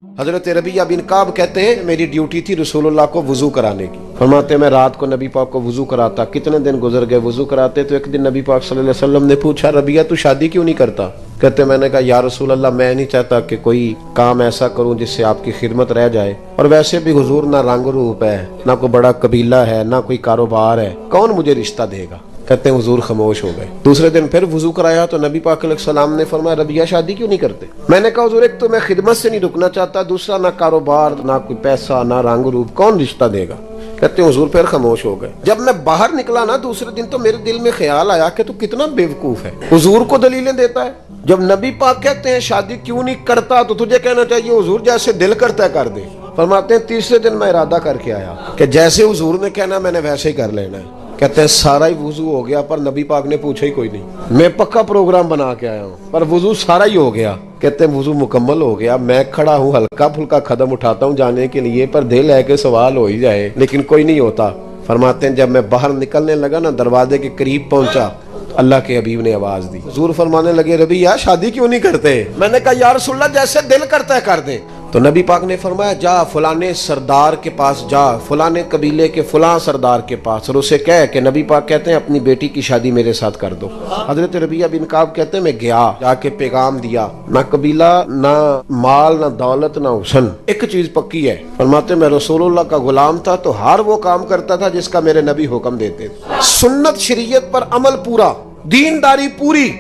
حضرت ربیہ بن کعب کہتے ہیں میری ڈیوٹی تھی رسول اللہ کو وضو کرانے کی۔ فرماتے ہیں میں رات کو نبی پاک کو وضو کراتا، کتنے دن گزر گئے وضو کراتے، تو ایک دن نبی پاک صلی اللہ علیہ وسلم نے پوچھا ربیہ تو شادی کیوں نہیں کرتا؟ کہتے میں نے کہا یا رسول اللہ میں نہیں چاہتا کہ کوئی کام ایسا کروں جس سے آپ کی خدمت رہ جائے، اور ویسے بھی حضور نہ رنگ روپ ہے، نہ کوئی بڑا قبیلہ ہے، نہ کوئی کاروبار ہے، کون مجھے رشتہ دے گا؟ کہتے ہیں حضور خاموش ہو گئے۔ دوسرے دن پھر وضو کرایا تو نبی پاک علیہ السلام نے فرمایا ربیہ شادی کیوں نہیں کرتے؟ میں نے کہا حضور ایک تو میں خدمت سے نہیں رکنا چاہتا، دوسرا نہ کاروبار، نہ کوئی پیسہ، نہ رنگ روپ، کون رشتہ دے گا؟ کہتے ہیں حضور پھر خاموش ہو گئے۔ جب میں باہر نکلا نا دوسرے دن تو میرے دل میں خیال آیا کہ تو کتنا بیوقوف ہے، حضور کو دلیلیں دیتا ہے۔ جب نبی پاک کہتے ہیں شادی کیوں نہیں کرتا تو تجھے کہنا چاہیے حضور جیسے دل کرتا ہے کر دے۔ فرماتے ہیں تیسرے دن میں ارادہ کر کے آیا کہ جیسے حضور نے کہنا میں نے ویسے ہی کر لینا ہے۔ کہتے ہیں سارا ہی وضو ہو گیا پر نبی پاک نے پوچھا ہی کوئی نہیں، میں پکا پروگرام بنا کے آیا ہوں پر وضو سارا ہی ہو گیا۔ کہتے ہیں وضو مکمل ہو گیا، میں کھڑا ہوں ہلکا پھلکا قدم اٹھاتا ہوں جانے کے لیے پر دل ہے کہ سوال ہو ہی جائے لیکن کوئی نہیں ہوتا۔ فرماتے ہیں جب میں باہر نکلنے لگا نا دروازے کے قریب پہنچا اللہ کے حبیب نے آواز دی، حضور فرمانے لگے ربیہ شادی کیوں نہیں کرتے؟ میں نے کہا یا رسول اللہ جیسے دل کرتا ہے کر دے۔ تو نبی پاک نے فرمایا جا فلانے سردار کے پاس جا، فلانے قبیلے کے فلاں سردار کے پاس، اور اسے کہہ کہ نبی پاک کہتے ہیں اپنی بیٹی کی شادی میرے ساتھ کر دو۔ حضرت ربیہ بن کعب کہتے ہیں میں گیا، جا کے پیغام دیا، نہ قبیلہ، نہ مال، نہ دولت، نہ حسن، ایک چیز پکی ہے۔ فرماتے میں رسول اللہ کا غلام تھا تو ہر وہ کام کرتا تھا جس کا میرے نبی حکم دیتے تھے، سنت شریعت پر عمل پورا، دینداری پوری،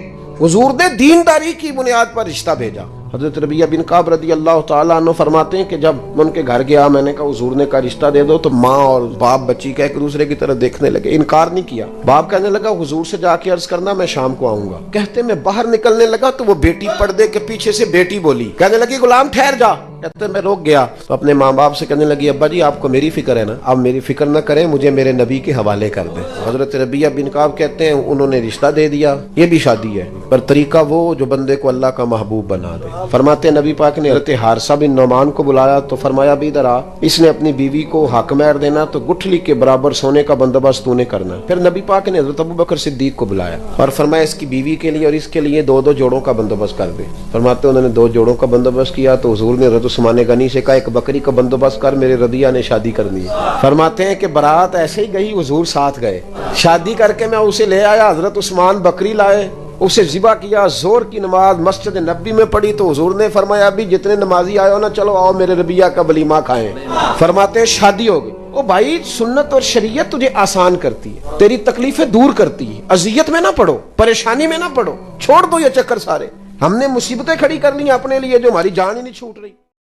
حضور نے دینداری کی بنیاد پر رشتہ بھیجا۔ حضرت ربیہ بن کعب رضی اللہ تعالیٰ عنہ فرماتے ہیں کہ جب ان کے گھر گیا میں نے کہا حضور نے کہا رشتہ دے دو تو ماں اور باپ بچی کا ایک دوسرے کی طرف دیکھنے لگے، انکار نہیں کیا۔ باپ کہنے لگا حضور سے جا کے عرض کرنا میں شام کو آؤں گا۔ کہتے میں باہر نکلنے لگا تو وہ بیٹی پردے کے پیچھے سے بیٹی بولی، کہنے لگی غلام ٹھہر جا۔ کہتے میں روک گیا تو اپنے ماں باپ سے کہنے لگی ابا جی آپ کو میری فکر ہے نا، اب میری فکر نہ کریں، مجھے میرے نبی کے حوالے کر دیں۔ حضرت ربیہ بن کعب کہتے ہیں انہوں نے رشتہ دے دیا، یہ بھی شادی ہے پر طریقہ وہ جو بندے کو اللہ کا محبوب بنا دے۔ فرماتے ہیں نبی پاک نے حضرت حارثہ بن نعمان کو بلایا تو فرمایا بھی ادھر آ، اس نے اپنی بیوی کو حق مہر دینا تو گٹھلی کے برابر سونے کا بندوبست تو نے کرنا۔ پھر نبی پاک نے حضرت ابوبکر صدیق کو بلایا اور فرمایا اس کی بیوی کے لیے اور اس کے لیے دو جوڑوں کا بندوبست کر دے۔ فرماتے انہوں نے 2 جوڑوں کا بندوبست کیا تو حضور نے حضرت عثمان غنی سے ایک بکری کا بندوبست کر، میرے ربیہ نے شادی کرنی ہے۔ فرماتے ہیں کہ برات ایسے ہی گئی، حضور ساتھ گئے، شادی کر کے میں اسے لے آیا، حضرت عثمان بکری لائے، اسے ذبح کیا، زور کی نماز مسجد نبی میں پڑھی تو حضور نے فرمایا ابھی جتنے نمازی آئے ہو نا چلو آؤ میرے ربیہ کا ولیمہ کھائیں۔ فرماتے ہیں شادی ہو گئی۔ او بھائی سنت اور شریعت تجھے آسان کرتی ہے، تیری تکلیفیں دور کرتی ہے، اذیت میں نہ پڑو، پریشانی میں نہ پڑو، چھوڑ دو یہ چکر سارے۔ ہم نے مصیبتیں کھڑی کر لی اپنے لیے جو ہماری جان ہی نہیں چھوٹ رہی۔